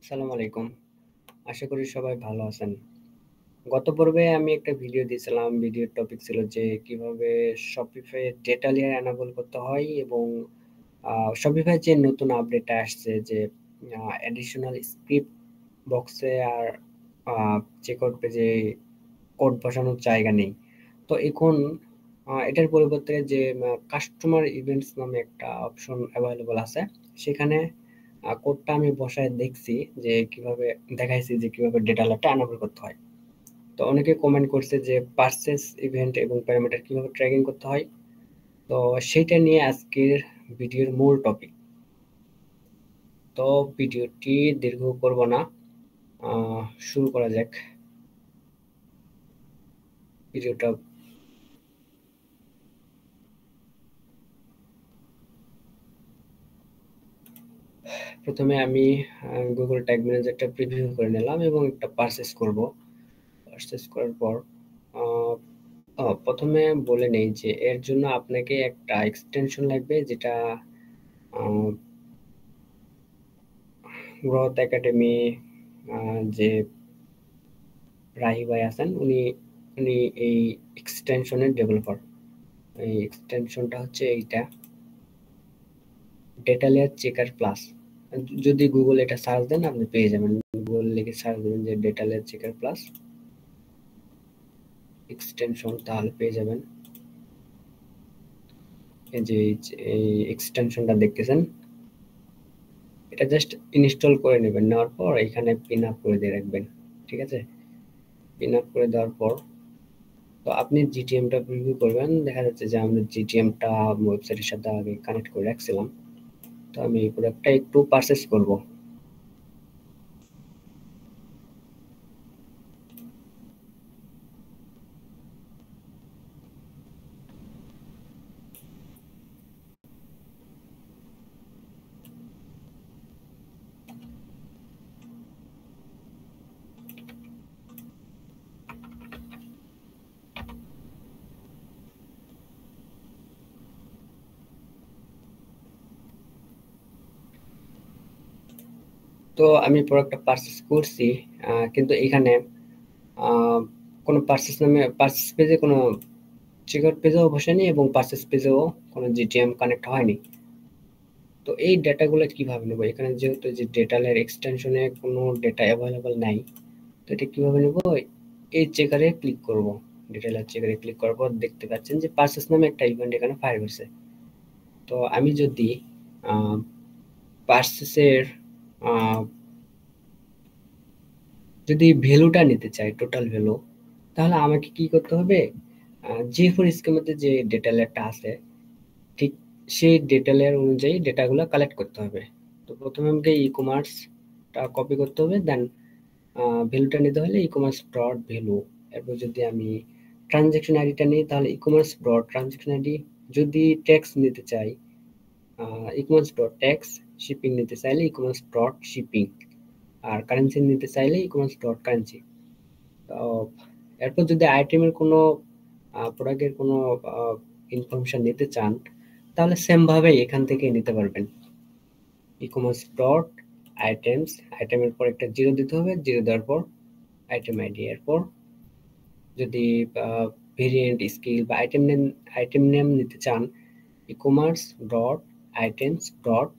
আসসালামু আলাইকুম। আশা করি সবাই ভালো আছেন। গত পর্বে আমি একটা ভিডিও দিয়েছিলাম। ভিডিওর টপিক ছিল যে কিভাবে Shopify ডেটা লেয়ার এনেবল করতে হয় এবং Shopify যে নতুন আপডেটটা আসছে যে অ্যাডিশনাল স্ক্রিপ্ট বক্সে আর আ চেকআউট পেজে কোড বসানোর জায়গা নেই। তো এখন এটার পরিবর্তে যে কাস্টমার ইভেন্টস নামে একটা অপশন এভেইলেবল আছে। সেখানে কোডটা আমি বসায় দেখছি যে কিভাবে দেখাইছি যে কিভাবে ডেটা লেয়ারটা এনেবল করতে হয়। তো অনেকে কমেন্ট করছে যে পারচেজ ইভেন্ট এবং প্যারামিটার কিভাবে ট্র্যাকিং করতে হয়। তো সেইটা নিয়ে আজকের ভিডিওর মূল টপিক। তো ভিডিওটি দীর্ঘ করব না। শুরু করা যাক। ভিডিওটা প্রথমে আমি গুগল ট্যাগ ম্যানেজারটা প্রিভিউ করে নিলাম এবং একটা পারচেজ করব। পারচেজ করার পর আহ, প্রথমে বলে নেই যে এর জন্য আপনাকে একটা এক্সটেনশন লাগবে যেটা গ্রোথ একাডেমি যে রাহি ভাই আছেন উনি উনি এই এক্সটেনশনের ডেভেলপার। এই এক্সটেনশনটা হচ্ছে এইটা, ডেটা লেয়ার চেকার প্লাস। যদি গুগল এটা সার্চ দেন আপনি পেয়ে যাবেন। গুগল লিখে সার্চ দেবেন যে data layer checker plus extension, তাহলে পেয়ে যাবেন। এই যে এই এক্সটেনশনটা দেখতেছেন, এটা জাস্ট ইনস্টল করে নেবেন। নেওয়ার পর এখানে পিন আপ করে দিয়ে রাখবেন। ঠিক আছে, পিন আপ করে দেওয়ার পর তো আপনি জিটিএমটা প্রিভিউ করবেন। দেখা যাচ্ছে যে আমরা জিটিএমটা ওয়েবসাইটের সাথে আগে কানেক্ট করে রাখছিলাম। তো আমি এই প্রোডাক্টটা একটু পারচেস করব। তো আমি প্রোডাক্টটা পারচেস করছি, কিন্তু এখানে আহ, কোনো পারচেস নামে পারচেস পেজে কোনো চেকআউট পেজেও বসেনি এবং পারচেস পেজেও কোনো জিটিএম কানেক্ট হয়নি। তো এই ডেটাগুলো কিভাবে নেবো? এখানে যেহেতু যে ডেটা লেয়ার এক্সটেনশনে কোনো ডেটা অ্যাভেলেবল নাই, তো এটা কিভাবে নেবো? এই চেকারে ক্লিক করব। ডেটা লেয়ার চেকারে ক্লিক করার পর দেখতে পাচ্ছেন যে পারচেস নামে একটা ইভেন্ট এখানে ফায়ার হয়েছে। তো আমি যদি পারচেসের যদি ভ্যালুটা নিতে চাই, টোটাল ভ্যালু, তাহলে আমাকে কি করতে হবে? জি ফোর স্কিমেতে যে ডেটা লেয়ারটা আছে, ঠিক সেই ডেটা লেয়ার অনুযায়ী ডেটাগুলো কালেক্ট করতে হবে। তো প্রথমে আমাকে ই কমার্সটা কপি করতে হবে, দেন ভ্যালুটা নিতে হলে ই কমার্স ডট ভ্যালু। এরপর যদি আমি ট্রানজ্যাকশন আইডিটা নিই তাহলে e commerce dot transaction ID. যদি ট্যাক্স নিতে চাই, e commerce dot tax. Shipping নিতে চাইলে ই কমার্স ডট শিপিং। আর কারেন্সি নিতে চাইলে ই কমার্স ডট কারেন্সি। তো এরপর যদি আইটেমের কোনো প্রোডাক্টের কোনো ইনফরমেশন নিতে চান, তাহলে সেম ভাবে এখান থেকে নিতে পারবেন। ই কমার্স ডট আইটেমস, আইটেমের পর একটা জিরো দিতে হবে, জিরো দেওয়ার পর আইটেম আইডি। এরপর যদি ভেরিয়েন্ট স্কিল বা আইটেম নেম নিতে চান, e commerce dot items dot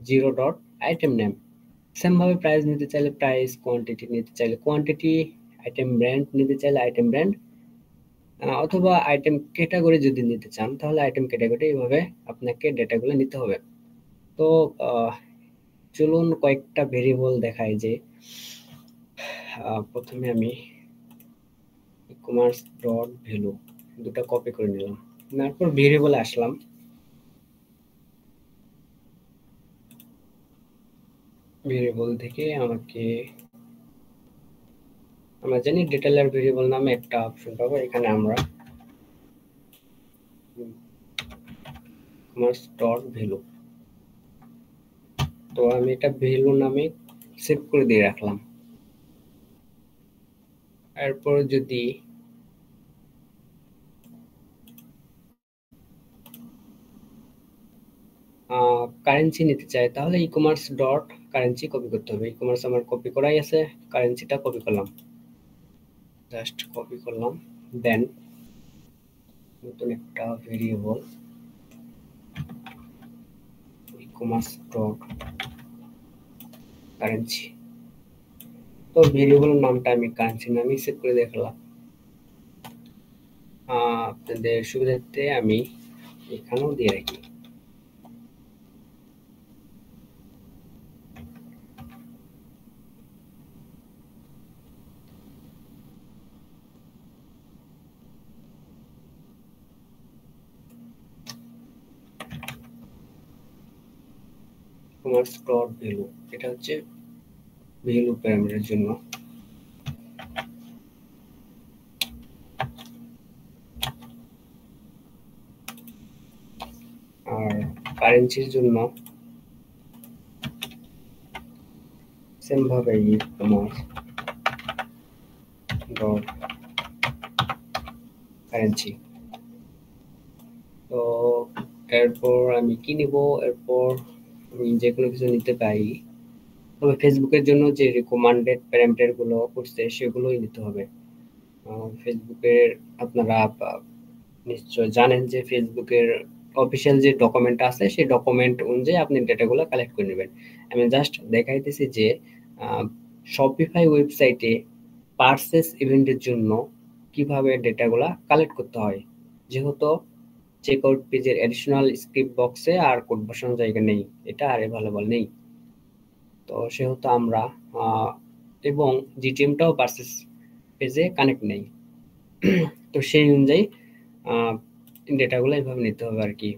zero dot item name. Same ভাবে প্রাইস নিতে চাইলে প্রাইস, কোয়ান্টিটি নিতে চাইলে কোয়ান্টিটি, আইটেম ব্র্যান্ড নিতে চাইলে আইটেম ব্র্যান্ড, অথবা আইটেম ক্যাটাগরি যদি নিতে চান তাহলে আইটেম ক্যাটাগরি। এইভাবে আপনাকে ডেটাগুলো নিতে হবে। তো আহ, চলুন কয়েকটা ভেরিয়েবল দেখাই যে প্রথমে আমি ই কমার্স ডট ভ্যালু দুটো কপি করে নিলাম, তারপর ভেরিয়েবলে আসলাম। ভেরিয়েবল থেকে আমাকে, আমরা জানি ডেটা লেয়ার ভেরিয়েবল নামে একটা অপশন পাবো। এখানে আমরা কমার্স ডট ভ্যালু, তো আমি এটা ভ্যালু নামে সেভ করে দিয়ে রাখলাম। এরপর যদি কারেন্সি নিতে চাই তাহলে e commerce dot currency copy করতে হবে। ই-কমার্স আমার কপি করাই আছে, কারেন্সিটা কপি করলাম, জাস্ট কপি করলাম। দেন নতুন একটা ভেরিয়েবল ই-কমার্স ডট কারেন্সি। তো ভেরিয়েবলের নামটা আমি কারেন্সি নামই সেট করে দেখলাম। আপনাদের সুবিধার্থে আমি এখানেও দিয়ে রাখি। কমার্স ডট ভ্যালু, এটা হচ্ছে ভ্যালু প্যারামিটারের জন্য। আর কারেন্সির জন্য সেম ভাবে ই-কমার্স ডট কারেন্সি। তো এরপর আমি কি নিব, এরপর আমি যে কোনো কিছু নিতে পারি, তবে ফেসবুকের জন্য যে রিকমান্ডেড প্যারামিটার গুলো করছে সেগুলোই নিতে হবে। ফেসবুকের আপনারা নিশ্চয় জানেন যে ফেসবুকের অফিসিয়াল যে ডকুমেন্ট আছে সেই ডকুমেন্ট অনুযায়ী আপনি ডেটাগুলো কালেক্ট করে নেবেন। আমি জাস্ট দেখাইতেছি যে শপিফাই ওয়েবসাইটে পারচেস ইভেন্টের জন্য কিভাবে ডেটাগুলা কালেক্ট করতে হয়, যেহেতু চেকআউট পেজের অ্যাডিশনাল স্ক্রিপ্ট বক্সে আর কোড বসানোর জায়গা নেই, এটা আর অ্যাভেলেবল নেই। তো সেহেতু আমরা এবং জিটিএমটাও পারচেস পেজে কানেক্ট নেই। তো সেই অনুযায়ী ডেটাগুলো এইভাবে নিতে হবে আর কি।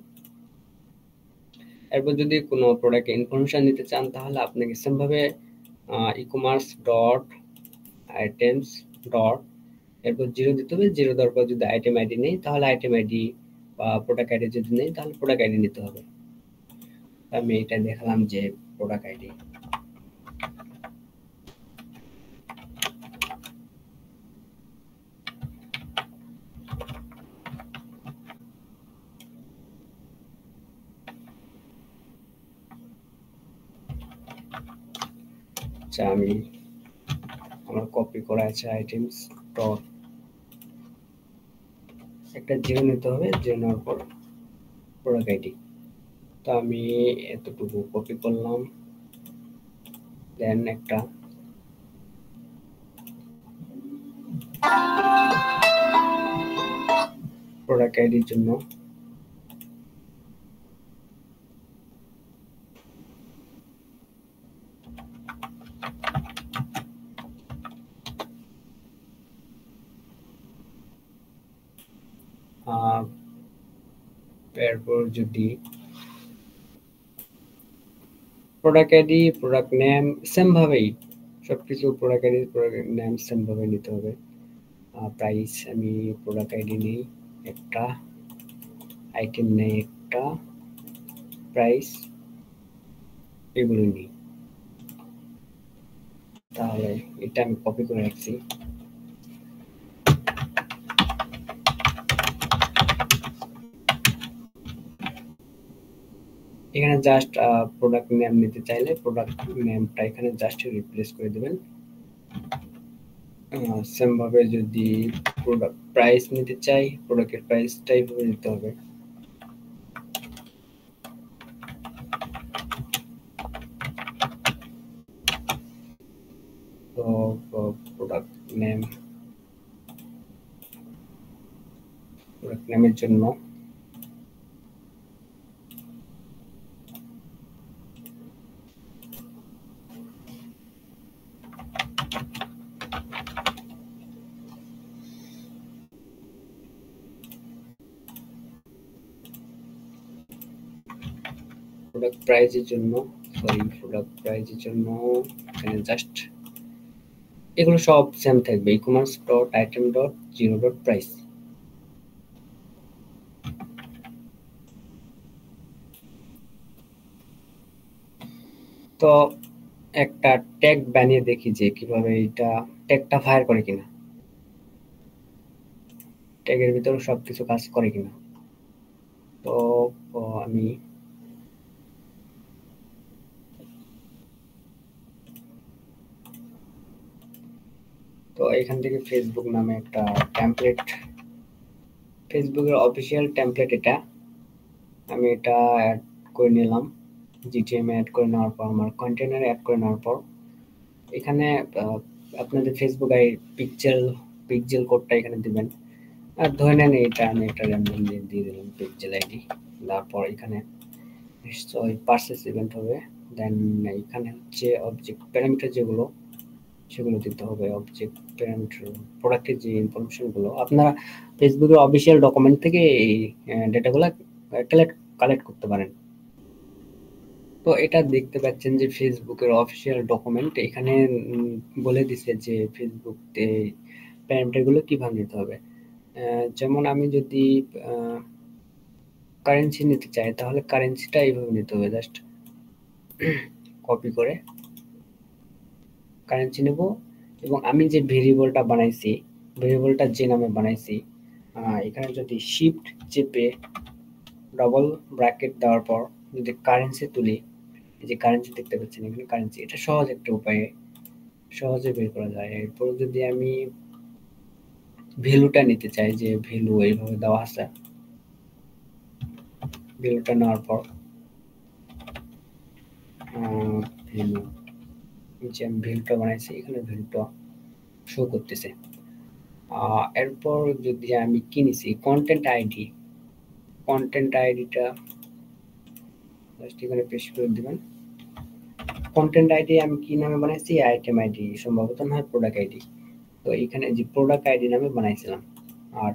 এরপর যদি কোনো প্রোডাক্ট ইনফরমেশন নিতে চান তাহলে আপনাকে সেমভাবে ই-কমার্স ডট আইটেমস ডট এরপর জিরো দিতে হবে। জিরো দেওয়ার পর যদি আইটেম আইডি নেই তাহলে আইটেম আইডি, বা প্রোডাক্ট আইডি যদি নেই তাহলে প্রোডাক্ট আইডি নিতে হবে। আমি এটা দেখালাম যে প্রোডাক্ট আইডি। আচ্ছা, আমি আমার কপি করা আছে আইটেমস ডট, একটা জিরো নিতে হবে, জিরো নেওয়ার পর প্রোডাক্ট আইডি। তো আমি এতটুকু কপি করলাম, দেন একটা প্রোডাক্ট আইডির জন্য এরপর যদি product ID product name same ভাবেই সবকিছু, product ID product name same ভাবে নিতে হবে। প্রাইস আমি প্রোডাক্ট আইডি নেই একটা, আইটেম নেই একটা, প্রাইস এগুলো নেই। তাহলে এটা আমি কপি করে রাখছি। এখানে জাস্ট প্রোডাক্ট নেম নিতে চাইলে প্রোডাক্ট নেমটা এখানে জাস্ট রিপ্লেস করে দেবেন। সেম ভাবে যদি প্রোডাক্ট প্রাইস নিতে চাই প্রোডাক্টের প্রাইসটা এইভাবে নিতে হবে। তো প্রোডাক্ট নেম, প্রোডাক্ট নেমের জন্য প্রোডাক্ট প্রাইজের জন্য প্রোডাক্ট প্রাইজের জন্য এখানে জাস্ট এগুলো সব সেম থাকবে, e-commerce dot item dot zero dot price. তো একটা ট্যাগ বানিয়ে দেখি যে কিভাবে এটা ট্যাগটা ফায়ার করে কিনা, ট্যাগের ভিতরে সবকিছু কাজ করে কিনা। তো আমি তো এখান থেকে ফেসবুক নামে একটা টেমপ্লেট, ফেসবুকের অফিসিয়াল টেমপ্লেট এটা, আমি এটা অ্যাড করে নিলাম। জিটিএমএ অ্যাড করে নেওয়ার পর আমার কন্টেনারে অ্যাড করে নেওয়ার পর এখানে আপনাদের ফেসবুক আই পিক্সেল কোডটা এখানে দিবেন। আর ধরে নেন এটা আমি একটা র্যান্ডম দিয়ে দিলাম পিক্সেল আইডি। তারপর এখানে নিশ্চয়ই পারচেস ইভেন্ট হবে। দেন এখানে হচ্ছে অবজেক্ট প্যারামিটার যেগুলো সেগুলো দিতে হবে। অবজেক্ট প্যারামিটার প্রোডাক্টের যে ইনফরমেশনগুলো আপনারা ফেসবুকের অফিসিয়াল ডকুমেন্ট থেকে এই ডেটাগুলো কালেক্ট করতে পারেন। তো এটা দেখতে পাচ্ছেন যে ফেসবুকের অফিসিয়াল ডকুমেন্ট এখানে বলে দিছে যে ফেসবুক প্যারামিটারগুলো কিভাবে নিতে হবে। যেমন আমি যদি কারেন্সি নিতে চাই তাহলে কারেন্সিটা এইভাবে নিতে হবে। জাস্ট কপি করে কারেন্সি নেব এবং আমি যে ভেরিয়েবলটা বানাইছি, ভেরিয়েবলটা যে নামে বানাইছি এখানে যদি শিফট চেপে ডবল ব্র্যাকেট দেওয়ার পর যদি কারেন্সি তুলি, এই যে কারেন্সি দেখতে পাচ্ছেন এখানে কারেন্সি, এটা সহজ একটা উপায়ে সহজে বের করা যায়। এরপর যদি আমি ভ্যালুটা নিতে চাই, যে ভ্যালু এইভাবে দেওয়া আছে, ভ্যালুটা নেওয়ার পর ভ্যালু যে আমি ভ্যালুটা বানাইছি এখানে ভ্যালুটা শো করতেছে। এরপর যদি আমি কিনেছি কন্টেন্ট আইডি, কন্টেন্ট আইডিটা জাস্ট এখানে পেস্ট করে দিবেন। কন্টেন্ট আইডি আমি কি নামে বানাইছি, আইটেম আইডি সম্ভবত নয় প্রোডাক্ট আইডি। তো এখানে যে প্রোডাক্ট আইডি নামে বানাইছিলাম। আর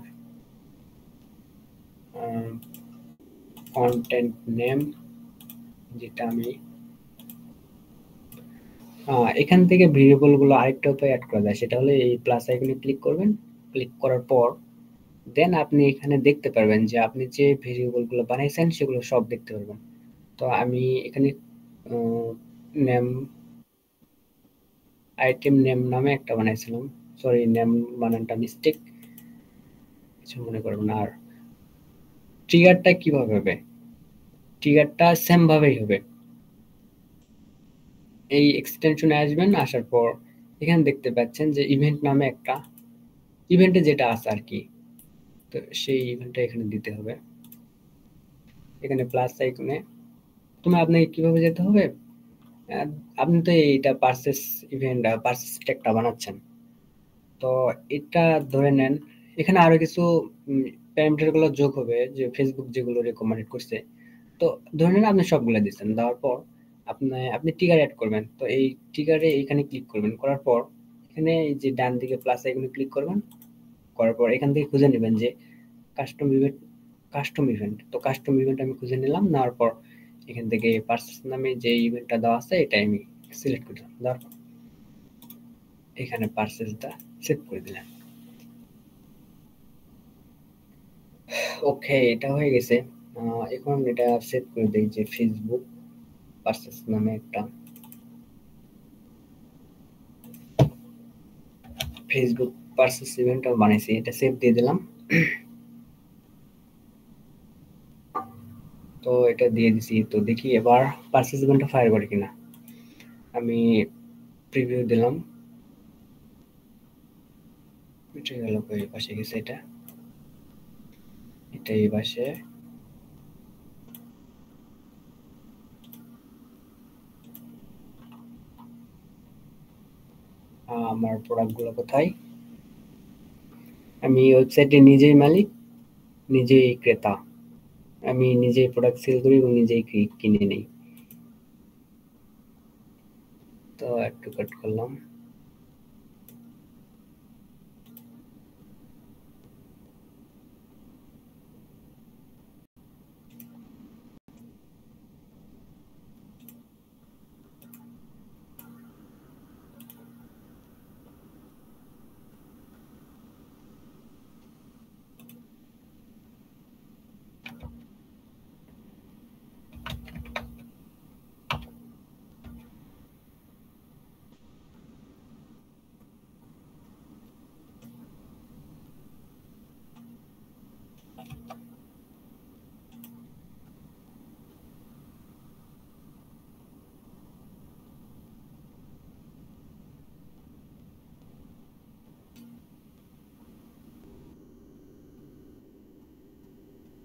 কন্টেন্ট নেম যেটা আমি এখান থেকে ভেরিয়েবল গুলো আরেকটা উপায় অ্যাড করা যায়, সেটা হলো এই প্লাস আইকনে ক্লিক করবেন। ক্লিক করার পর দেন আপনি এখানে দেখতে পারবেন যে আপনি যে ভেরিয়েবল গুলো বানাইছেন সেগুলো সব দেখতে পারবেন। তো আমি এখানে নেম আইটেম নেম নামে একটা বানাইছিলাম, সরি নেম বানানটা মিস্টেক, কিছু মনে করবেন। আর ট্রিগারটা কিভাবে হবে, ট্রিগারটা সেম ভাবেই হবে। এই এক্সটেনশনে আসবেন, আসার পর এখানে দেখতে পাচ্ছেন যে ইভেন্ট নামে একটা ইভেন্টে যেটা আছে আর কি, তো সেই ইভেন্টটা এখানে দিতে হবে। এখানে প্লাস আইকনে প্রথমে আপনাকে কিভাবে যেতে হবে, আহ, আপনি তো এইটা পারচেস ইভেন্ট পারচেস ট্যাগটা বানাচ্ছেন। তো এটা ধরে নেন এখানে আরো কিছু প্যারামিটার গুলো যোগ হবে যে ফেসবুক যেগুলো রেকমেন্ড করছে। তো ধরে নেন আপনি সবগুলো দিচ্ছেন, দেওয়ার পর আপনি ট্রিগার অ্যাড করবেন। তো এই ট্রিগারে এখানে ক্লিক করবেন, করার পর এখানে এই যে ডান দিকে প্লাস আইকনে ক্লিক করবেন। করার পর এখান থেকে খুঁজে নেবেন যে কাস্টম ইভেন্ট, তো কাস্টম ইভেন্ট আমি খুঁজে নিলাম। নেওয়ার পর এখান থেকে পার্সেস নামে যে ইভেন্টটা দেওয়া আছে এটা আমি সিলেক্ট করে দিলাম। দেওয়ার পর এখানে পার্সেসটা সেভ করে দিলাম। ওকে, এটা হয়ে গেছে। এখন এটা সেভ করে দিই যে ফেসবুক পার্সেস নামে একটা ফেসবুক পার্সেস ইভেন্ট বানাইছি, এটা সেভ দিয়ে দিলাম। তো এটা দিয়ে দিছি, তো দেখি এবার পার্সেস ইভেন্টটা ফায়ার করে কিনা। আমি প্রিভিউ দিলাম, এটা গেল কই পাশে গেছে, এটা এই পাশে। আমার প্রোডাক্টগুলো কোথায়, আমি ওয়েবসাইটে নিজেই মালিক, নিজেই ক্রেতা, আমি নিজেই প্রোডাক্ট সেল করি এবং নিজেই কিনে নেই। তো একটু কাট করলাম।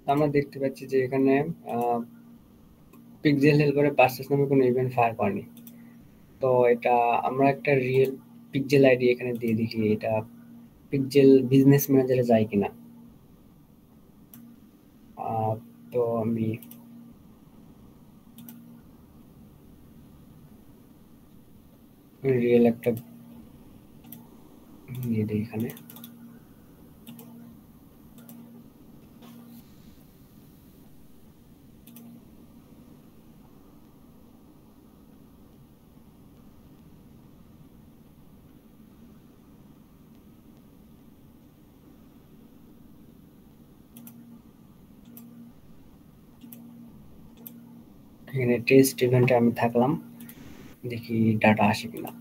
আমরা দেখতে পাচ্ছি যে এখানে পিক্সেল হেল্পারে পার্সেস নামে কোনো ইভেন্ট ফায়ার করেনি। তো এটা আমরা একটা রিয়েল পিক্সেল আইডি এখানে দিয়ে দেখি এটা পিক্সেল বিজনেস ম্যানেজারে যায় কিনা। আহ, তো আমি রিয়েল একটা দিয়ে দিই এখানে। এখানে টেস্ট ইভেন্টে আমি থাকলাম, দেখি ডাটা আসে কিনা।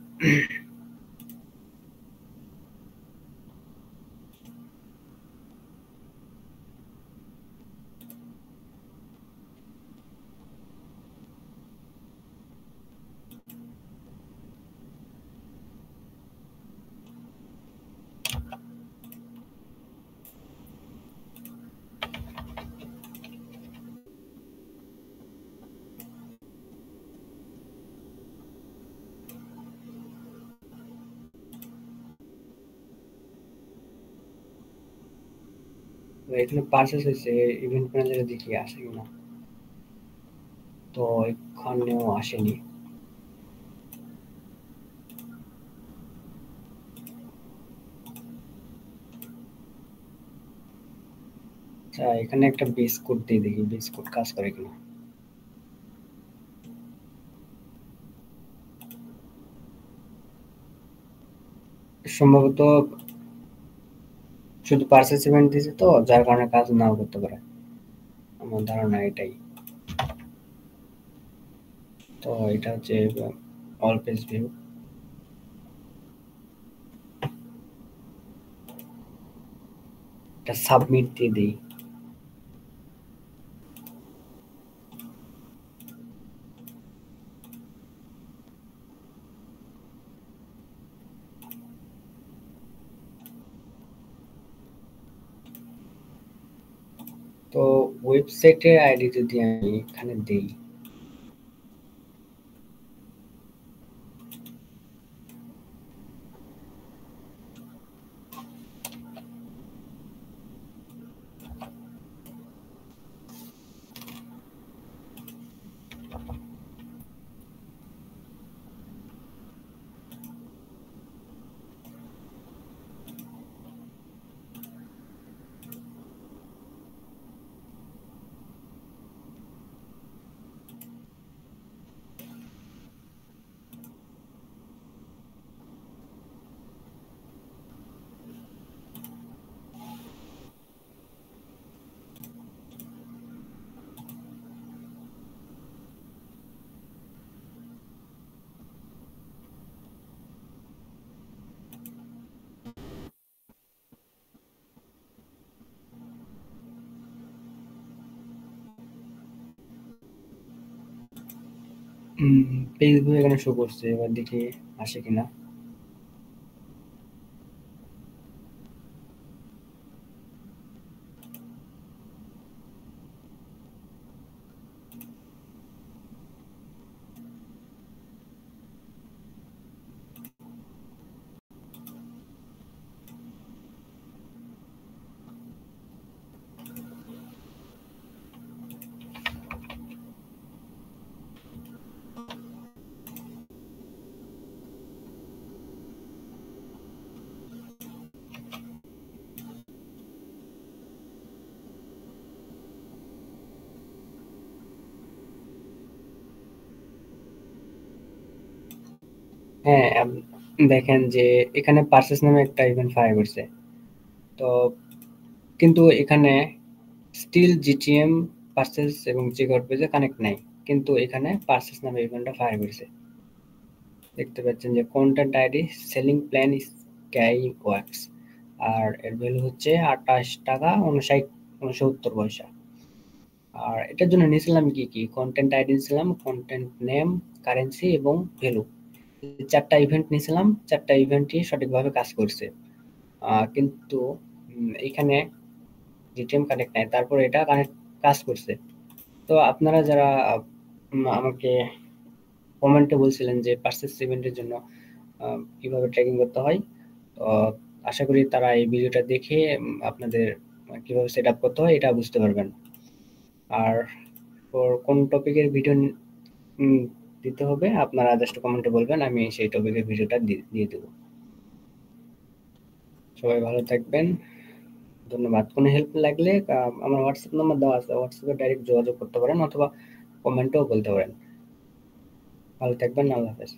তো এখানে পারচেজ হয়েছে, ইভেন্ট ম্যানেজারে দেখি আসে কিনা। তো এখানেও আসেনি। আচ্ছা, এখানে একটা বেস কোড দিয়ে দেখি বেস কোড কাজ করে কিনা। সম্ভবত শুধু পারচেজ ইভেন্ট দিয়েছে, তো যার কারণে কাজ নাও করতে পারে, আমার ধারণা এটাই। তো এটা হচ্ছে অল পেজ ভিউ। এটা সাবমিট দিয়ে দিই। তো ওয়েবসাইটের আইডি যদি আমি এখানে দেই, পেজ ভিউ এখানে শো করছে, এবার দেখি আসে কিনা। হ্যাঁ, দেখেন যে এখানে পার্সেস নামে একটা ইভেন্ট ফায়ার করছে। তো কিন্তু এখানে স্টিল জিটিএম পার্সেস এবং চেকআউট পেজে কানেক্ট নাই, কিন্তু এখানে পার্সেস নামে ইভেন্টটা ফায়ার করেছে। দেখতে পাচ্ছেন যে content ID selling plan sky works, আর এর ভ্যালু হচ্ছে 28 টাকা 59 69 পয়সা। আর এটার জন্য নিয়েছিলাম কি কি কন্টেন্ট আইডি নিয়েছিলাম, কন্টেন্ট নেম, কারেন্সি এবং ভ্যালু। চারটা ইভেন্ট নিয়েছিলাম, চারটা ইভেন্টই সঠিকভাবে কাজ করছে। কিন্তু এখানে জিটিএম কানেক্ট নাই, তারপর এটা কানেক্ট কাজ করছে। তো আপনারা যারা আমাকে কমেন্টে বলছিলেন যে পারসেসিভেন্টের জন্য কিভাবে ট্র্যাকিং করতে হয়, তো আশা করি তারা এই ভিডিওটা দেখে আপনাদের কিভাবে সেট আপ করতে হয় এটা বুঝতে পারবেন। আর কোন টপিকের ভিডিও দিতে হবে আপনারা জাস্ট কমেন্টে বলবেন, আমি সেই টপিকের ভিডিওটা দিয়ে দেবো। সবাই ভালো থাকবেন, ধন্যবাদ। কোনো হেল্প লাগলে আমার হোয়াটসঅ্যাপ নাম্বার দেওয়া আছে, হোয়াটসঅ্যাপে ডাইরেক্ট যোগাযোগ করতে পারেন অথবা কমেন্টেও বলতে পারেন। ভালো থাকবেন, আল্লাহ হাফেজ।